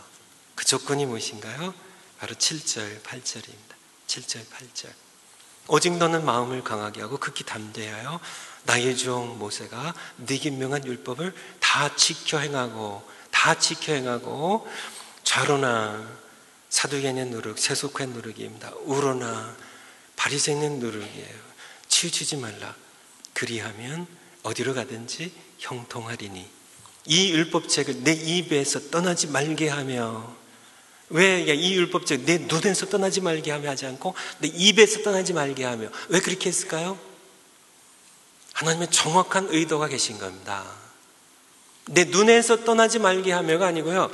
그 조건이 무엇인가요? 바로 7절, 8절입니다. 7절, 8절. 오직 너는 마음을 강하게 하고 극히 담대하여 나의 종 모세가 네게 명한 율법을 다 지켜 행하고 좌로나 사두개인의 누룩, 세속화의 누룩입니다. 우로나 바리새인의 누룩이에요. 치우치지 말라. 그리하면 어디로 가든지 형통하리니. 이 율법책을 내 입에서 떠나지 말게 하며. 왜 이 율법책 내 눈에서 떠나지 말게 하며 하지 않고 내 입에서 떠나지 말게 하며. 왜 그렇게 했을까요? 하나님의 정확한 의도가 계신 겁니다. 내 눈에서 떠나지 말게 하며가 아니고요,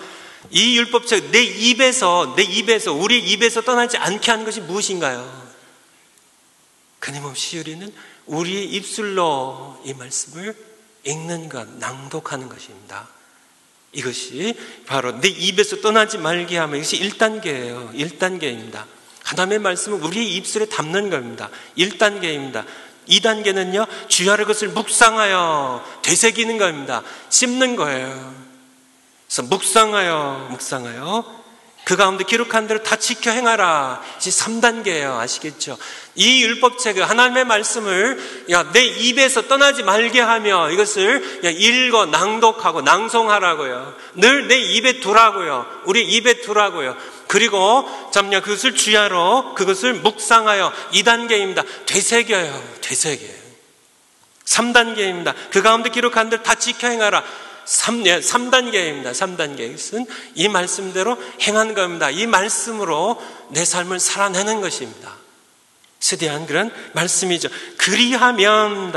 이 율법책 내 입에서 우리 입에서 떠나지 않게 하는 것이 무엇인가요? 끊임없이 우리는 우리의 입술로 이 말씀을 읽는 것, 낭독하는 것입니다. 이것이 바로 내 입에서 떠나지 말게 하며, 이것이 1단계예요. 1단계입니다. 하나님의 말씀은 우리의 입술에 담는 겁니다. 1단계입니다. 2단계는요, 주야를 것을 묵상하여 되새기는 겁니다. 씹는 거예요. 그래서 묵상하여 그 가운데 기록한 대로 다 지켜 행하라. 이제 3단계예요. 아시겠죠? 이 율법책을, 하나님의 말씀을 내 입에서 떠나지 말게 하며 이것을 읽어 낭독하고 낭송하라고요. 늘 내 입에 두라고요. 우리 입에 두라고요. 그리고 그것을 주야로, 그것을 묵상하여. 2단계입니다. 되새겨요. 3단계입니다. 그 가운데 기록한 대로 다 지켜 행하라. 3단계입니다. 3단계. 이것은 이 말씀대로 행하는 겁니다. 이 말씀으로 내 삶을 살아내는 것입니다. 세대한 그런 말씀이죠. 그리하면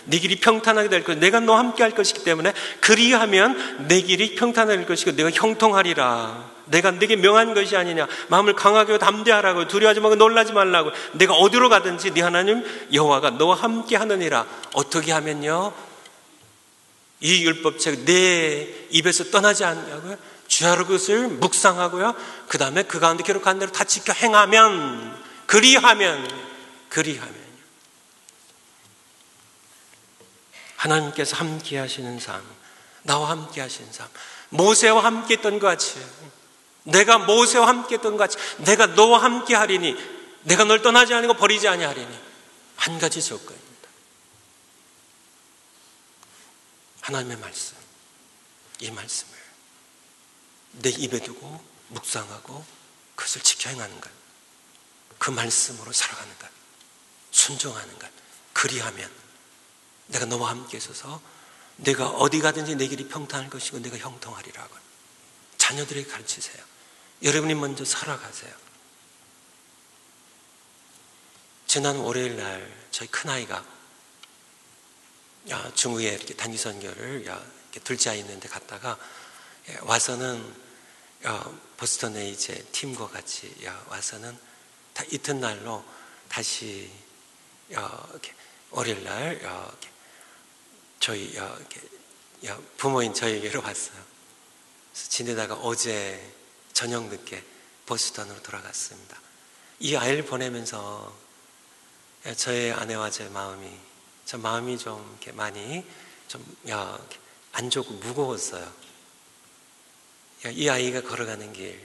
네 길이 평탄하게 될 것이고 내가 너와 함께 할 것이기 때문에 그리하면 내 길이 평탄하게 될 것이고 내가 형통하리라. 내가 네게 명한 것이 아니냐. 마음을 강하게 담대하라고. 두려워하지 말고 놀라지 말라고. 내가 어디로 가든지 네 하나님 여호와가 너와 함께 하느니라. 어떻게 하면요? 이 율법책 내 입에서 떠나지 않냐고요? 주야로 그것을 묵상하고요. 그 다음에 그 가운데 기록한 대로 다 지켜 행하면, 그리하면 하나님께서 함께 하시는 삶, 나와 함께 하시는 삶, 모세와 함께 했던 것 같이, 내가 모세와 함께 했던 것 같이 내가 너와 함께 하리니, 내가 널 떠나지 아니고 버리지 아니하리니. 한 가지 조건입니다. 하나님의 말씀, 이 말씀을 내 입에 두고 묵상하고 그것을 지켜 행하는 것, 그 말씀으로 살아가는 것, 순종하는 것. 그리하면 내가 너와 함께 있어서 내가 어디 가든지 내 길이 평탄할 것이고 내가 형통하리라고. 자녀들에게 가르치세요. 여러분이 먼저 살아가세요. 지난 월요일 날 저희 큰아이가 중국에 이렇게 단기 선교를 이렇게 둘째 아이 있는데 갔다가 와서는 보스턴에 이제 팀과 같이 와서는 다 이튿날로 다시 이렇게 월요일 날 이렇게 저희 이렇게 부모인 저희에게로 왔어요. 그래서 지내다가 어제 저녁 늦게 보스턴으로 돌아갔습니다. 이 아이를 보내면서 저의 아내와 제 마음이 좀 이렇게 많이 좀 안 좋고 무거웠어요. 이 아이가 걸어가는 길,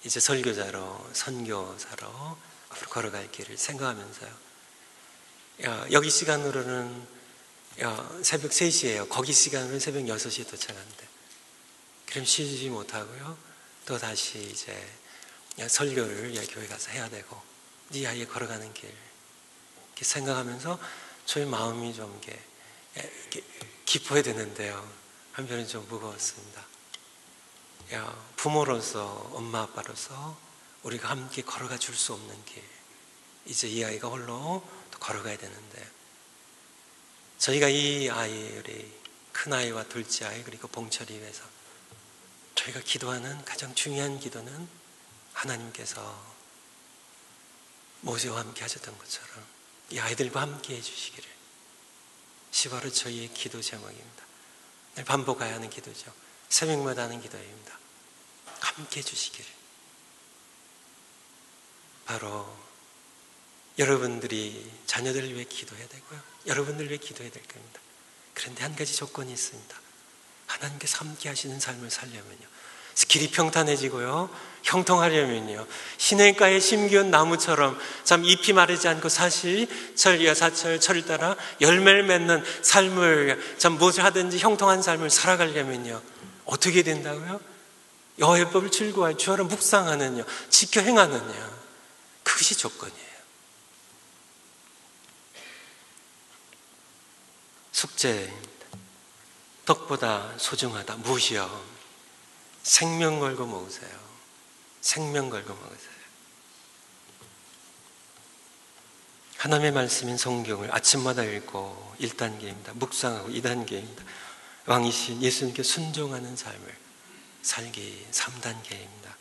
이제 설교자로 선교사로 앞으로 걸어갈 길을 생각하면서요. 여기 시간으로는 새벽 3시예요. 거기 시간으로는 새벽 6시에 도착하는데 그럼 쉬지 못하고요. 또 다시 이제 설교를 교회 가서 해야 되고 이 아이의 걸어가는 길 이렇게 생각하면서 저희 마음이 좀 이렇게 기뻐야 되는데요. 한편은 좀 무거웠습니다. 부모로서 엄마 아빠로서 우리가 함께 걸어가 줄 수 없는 길, 이제 이 아이가 홀로 또 걸어가야 되는데 저희가 이 아이, 우리 큰아이와 둘째 아이 그리고 봉철이 위해서 저희가 기도하는 가장 중요한 기도는 하나님께서 모세와 함께 하셨던 것처럼 이 아이들과 함께 해주시기를, 바로 저희의 기도 제목입니다. 늘 반복해야 하는 기도죠. 새벽마다 하는 기도입니다. 함께 해주시기를. 바로 여러분들이 자녀들을 위해 기도해야 되고요, 여러분들을 위해 기도해야 될 겁니다. 그런데 한 가지 조건이 있습니다. 하나님께서 함께 하시는 삶을 살려면요, 길이 평탄해지고요, 형통하려면요, 시냇가에 심기운 나무처럼 참 잎이 마르지 않고 사시철 여사철 철을 따라 열매를 맺는 삶을, 참 무엇을 하든지 형통한 삶을 살아가려면요 어떻게 된다고요? 여호와의 즐거워할 주야로 묵상하느냐, 지켜 행하느냐, 그것이 조건이에요. 숙제입니다. 떡보다 소중하다 무엇이요? 생명 걸고 먹으세요. 생명 걸고 먹으세요. 하나님의 말씀인 성경을 아침마다 읽고 1단계입니다. 묵상하고 2단계입니다. 왕이신 예수님께 순종하는 삶을 살기 3단계입니다.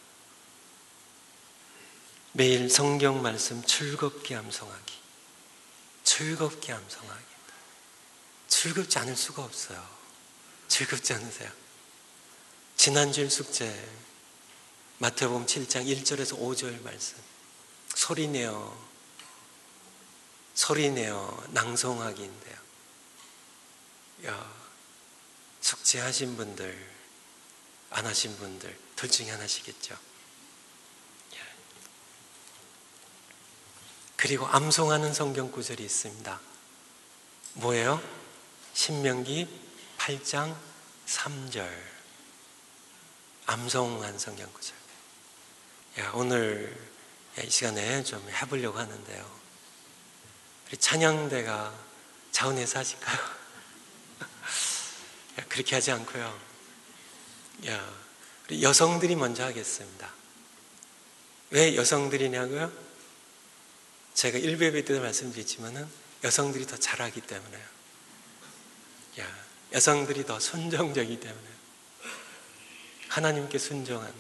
매일 성경 말씀 즐겁게 암송하기. 즐겁게 암송하기. 즐겁지 않을 수가 없어요. 즐겁지 않으세요? 지난주일 숙제 마태복음 7장 1절에서 5절 말씀, 소리내어 낭송하기인데요. 숙제하신 분들, 안 하신 분들 둘 중에 하나시겠죠. 그리고 암송하는 성경 구절이 있습니다. 뭐예요? 신명기 8장 3절. 암송한 성경 구절. 오늘 이 시간에 좀 해보려고 하는데요. 우리 찬양대가 자원해서 하실까요? 그렇게 하지 않고요. 우리 여성들이 먼저 하겠습니다. 왜 여성들이냐고요? 제가 1배배 때도 말씀드렸지만은 여성들이 더 잘하기 때문에요. 여성들이 더 순종적이기 때문에요. 하나님께 순종하는.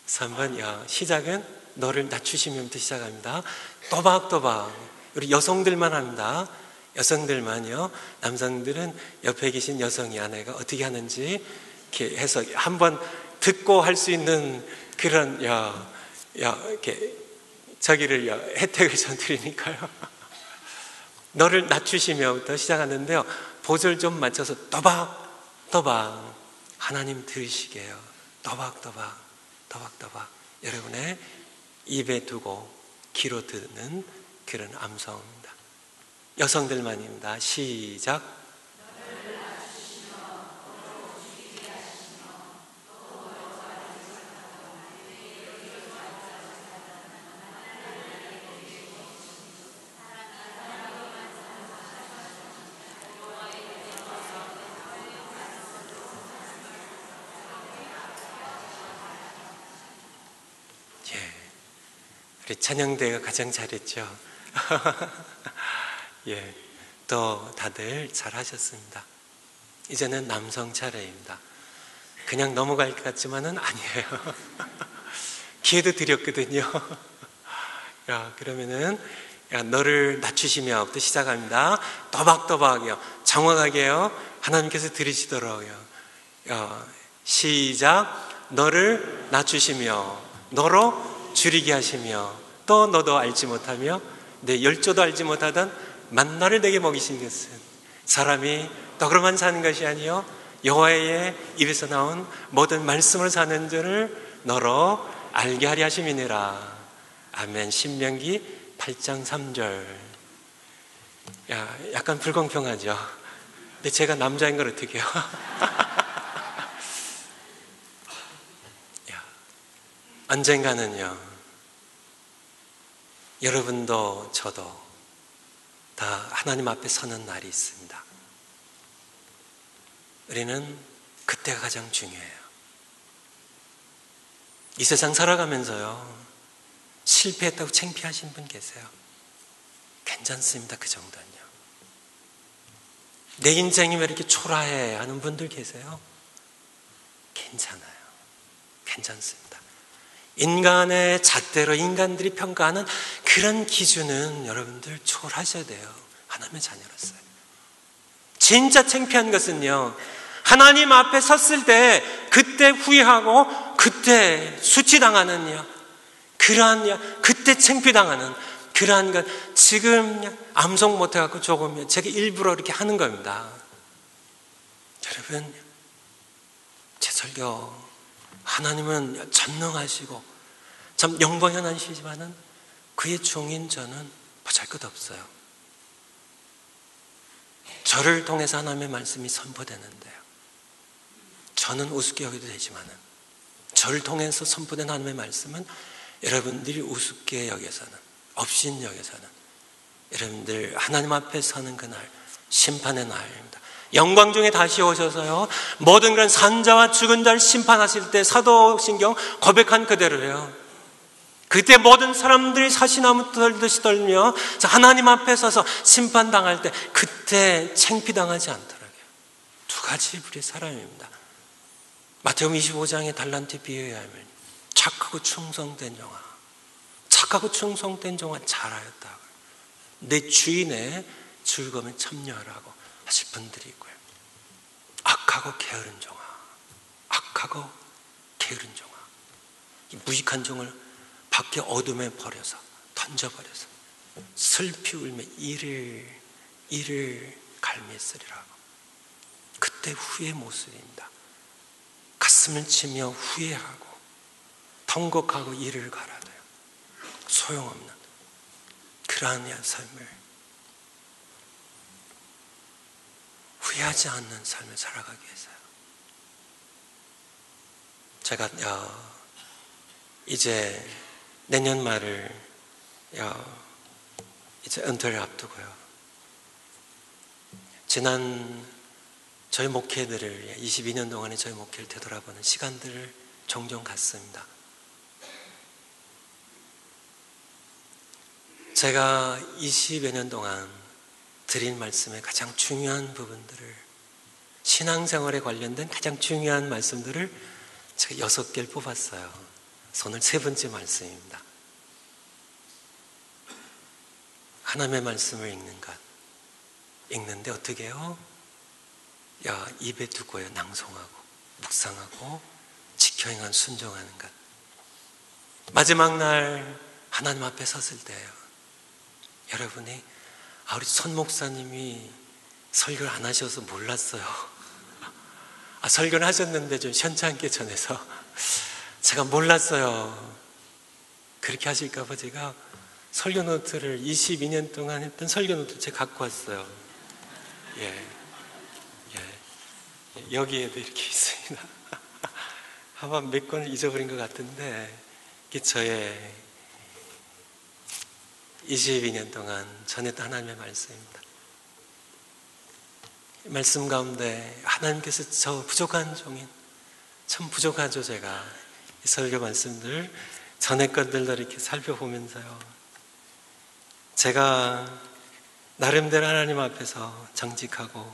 3번, 시작은 너를 낮추시면부터 시작합니다. 또박또박. 우리 여성들만 합니다. 여성들만요. 남성들은 옆에 계신 여성이 아내가 어떻게 하는지 이렇게 해서 한번 듣고 할 수 있는 그런 이렇게 저기를 혜택을 전 드리니까요. 너를 낮추시면부터 시작하는데요. 보절 좀 맞춰서 또박또박 하나님 들으시게요. 또박또박 여러분의 입에 두고 귀로 듣는 그런 암송입니다. 여성들만입니다. 시작. 우리 찬영대가 가장 잘했죠. 예, 또 다들 잘하셨습니다. 이제는 남성 차례입니다. 그냥 넘어갈 것 같지만은 아니에요. 기회도 드렸거든요. 야, 그러면은 너를 낮추시며부터 시작합니다. 또박또박이요. 정확하게요. 하나님께서 들으시더라고요. 시작. 너를 낮추시며 너로 줄이게 하시며 또 너도 알지 못하며 내 열조도 알지 못하던 만나를 내게 먹이신 것은 사람이 떡으로만 사는 것이 아니요 여호와의 입에서 나온 모든 말씀을 사는 줄을 너로 알게 하리 하심이니라. 아멘. 신명기 8장 3절. 약간 불공평하죠. 근데 제가 남자인 걸 어떻게 해요? 언젠가는요, 여러분도 저도 다 하나님 앞에 서는 날이 있습니다. 우리는 그때가 가장 중요해요. 이 세상 살아가면서요, 실패했다고 창피하신 분 계세요? 괜찮습니다. 그 정도는요. 내 인생이 왜 이렇게 초라해 하는 분들 계세요? 괜찮아요. 괜찮습니다. 인간의 잣대로 인간들이 평가하는 그런 기준은 여러분들 초월하셔야 돼요. 하나님의 자녀로서요. 진짜 창피한 것은요, 하나님 앞에 섰을 때 그때 후회하고 그때 수치당하는 그러한 그때 창피당하는 그러한 것 지금 암송 못해갖고 조금 제가 일부러 이렇게 하는 겁니다. 여러분, 제 설교 하나님은 전능하시고 참 영광연하시지만은 그의 종인 저는 보잘것없어요. 저를 통해서 하나님의 말씀이 선포되는데요, 저는 우습게 여겨도 되지만은 저를 통해서 선포된 하나님의 말씀은 여러분들이 우습게 여겨서는, 업신 여겨서는 여러분들 하나님 앞에 서는 그날 심판의 날입니다. 영광 중에 다시 오셔서요, 모든 그런 산자와 죽은 자를 심판하실 때 사도신경 고백한 그대로요, 그때 모든 사람들이 사시나무 떨듯이 떨며 하나님 앞에 서서 심판당할 때 그때 창피당하지 않더라고요. 두 가지 부류의 사람입니다. 마태복음 25장의 달란트 비유에 하면 착하고 충성된 종아, 착하고 충성된 종아 잘하였다. 내 주인의 즐거움에 참여하라고 하실 분들이 있고요. 악하고 게으른 종아, 악하고 게으른 종아, 이 무익한 종을 밖에 어둠에 버려서 던져버려서 슬피 울며 이를 갈미했으리라고. 그때 후회의 모습입니다. 가슴을 치며 후회하고 통곡하고 이를 갈아도요 소용없는 그러한 삶을, 후회하지 않는 삶을 살아가기 위해서요. 제가 이제 내년 말을 이제 은퇴를 앞두고요, 지난 저희 목회들을 22년 동안의 저희 목회를 되돌아보는 시간들을 종종 갖습니다. 제가 20여 년 동안 드린 말씀의 가장 중요한 부분들을, 신앙생활에 관련된 가장 중요한 말씀들을 제가 6개를 뽑았어요. 오늘 3번째 말씀입니다. 하나님의 말씀을 읽는 것. 읽는데 어떻게 해요? 입에 두고요, 낭송하고 묵상하고 지켜 행한 순종하는 것. 마지막 날 하나님 앞에 섰을 때요, 여러분이 우리 손 목사님이 설교를 안 하셔서 몰랐어요. 설교를 하셨는데 좀 현찮게 전해서 제가 몰랐어요. 그렇게 하실까 봐 제가 설교 노트를 22년 동안 했던 설교 노트 제가 갖고 왔어요. 여기에도 이렇게 있습니다. 아마 몇 권을 잊어버린 것 같은데 이게 저의 22년 동안 전했던 하나님의 말씀입니다. 말씀 가운데 하나님께서 저 부족한 종인, 참 부족하죠. 제가 이 설교 말씀들 전에 것들도 이렇게 살펴보면서요, 제가 나름대로 하나님 앞에서 정직하고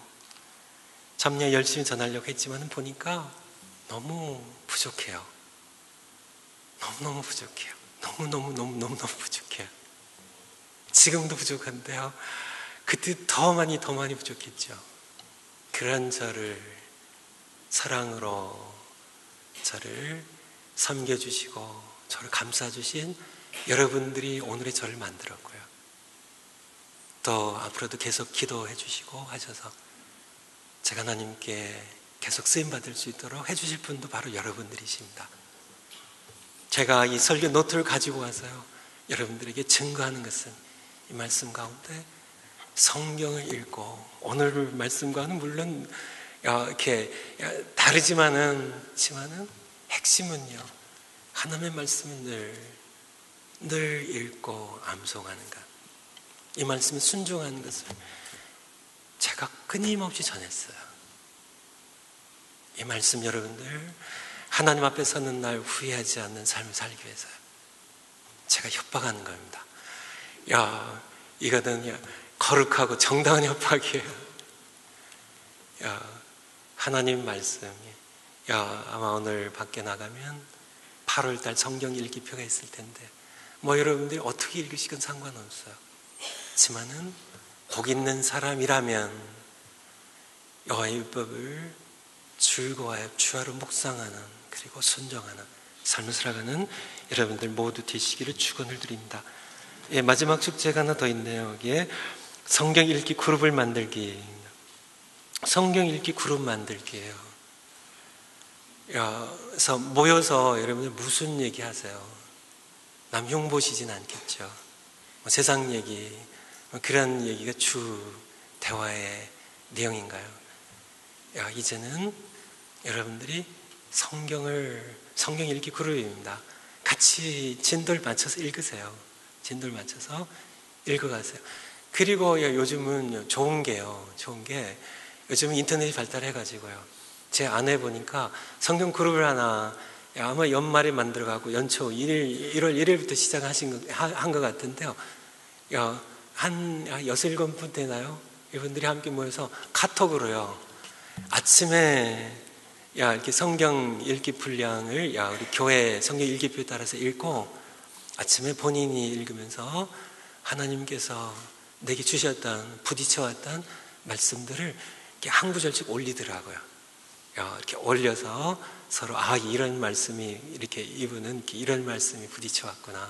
참여 열심히 전하려고 했지만 보니까 너무 부족해요. 너무너무 부족해요. 너무너무 부족해요. 지금도 부족한데요, 그때 더 많이 부족했죠. 그런 저를 사랑으로 저를 섬겨주시고 저를 감싸주신 여러분들이 오늘의 저를 만들었고요. 또 앞으로도 계속 기도해 주시고 하셔서 제가 하나님께 계속 쓰임받을 수 있도록 해주실 분도 바로 여러분들이십니다. 제가 이 설교 노트를 가지고 와서요, 여러분들에게 증거하는 것은 이 말씀 가운데 성경을 읽고, 오늘 말씀과는 물론 이렇게 다르지만은 핵심은요, 하나님의 말씀을 늘 읽고 암송하는 것, 이 말씀에 순종하는 것을 제가 끊임없이 전했어요. 이 말씀 여러분들 하나님 앞에 서는 날 후회하지 않는 삶을 살기 위해서요, 제가 협박하는 겁니다. 이거는 거룩하고 정당한 협박이에요. 하나님 말씀이, 아마 오늘 밖에 나가면 8월달 성경 읽기표가 있을 텐데, 여러분들이 어떻게 읽으시건 상관없어요. 그렇지만은 복 있는 사람이라면 여호와의 율법을 즐거워하여 주야로 묵상하는, 그리고 순종하는 삶을 살아가는 여러분들 모두 되시기를 축원을 드립니다. 마지막 축제가 하나 더 있네요. 여기에 성경 읽기 그룹을 만들기. 성경 읽기 그룹 만들기예요. 그래서 모여서 여러분들 무슨 얘기 하세요? 남 흉보시진 않겠죠. 세상 얘기, 그런 얘기가 주 대화의 내용인가요? 이제는 여러분들이 성경 읽기 그룹입니다. 같이 진도를 맞춰서 읽으세요. 진도를 맞춰서 읽어가세요. 그리고 요즘은 좋은 게 요즘은 인터넷이 발달해가지고요, 제 아내 보니까 성경 그룹을 하나 아마 연말에 만들어가고 연초 1월 1일부터 시작한 것 같은데요, 한 6, 7분 되나요? 이분들이 함께 모여서 카톡으로요, 아침에 이렇게 성경 읽기 분량을 우리 교회 성경 읽기표에 따라서 읽고, 아침에 본인이 읽으면서 하나님께서 내게 주셨던, 부딪혀왔던 말씀들을 이렇게 한 구절씩 올리더라고요. 이렇게 올려서 서로 이런 말씀이, 이렇게 이분은 이런 말씀이 부딪혀왔구나,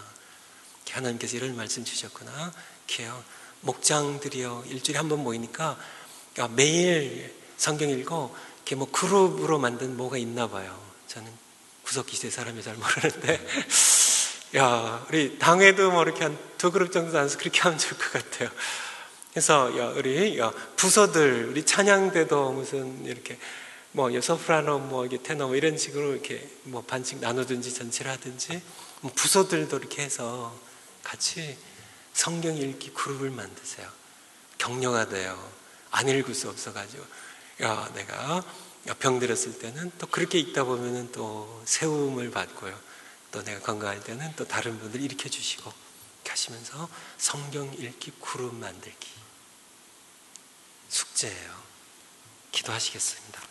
하나님께서 이런 말씀 주셨구나. 이렇게요, 목장들이요, 일주일에 한 번 모이니까 매일 성경 읽고, 이렇게 그룹으로 만든 뭐가 있나 봐요. 저는 구석기 시대 사람이 잘 모르는데 우리 당회도 이렇게 한 2그룹 정도 나눠서 그렇게 하면 좋을 것 같아요. 그래서 우리 부서들, 우리 찬양대도 무슨 이렇게 소프라노, 이게 테너 이런 식으로 이렇게 반씩 나누든지 전체를 하든지, 부서들도 이렇게 해서 같이 성경 읽기 그룹을 만드세요. 격려가 돼요. 안 읽을 수 없어가지고, 내가 병들었을 때는 또 그렇게 읽다 보면은 또 세움을 받고요, 또 내가 건강할 때는 또 다른 분들 일으켜 주시고, 이렇게 하시면서 성경 읽기 그룹 만들기 숙제예요. 기도하시겠습니다.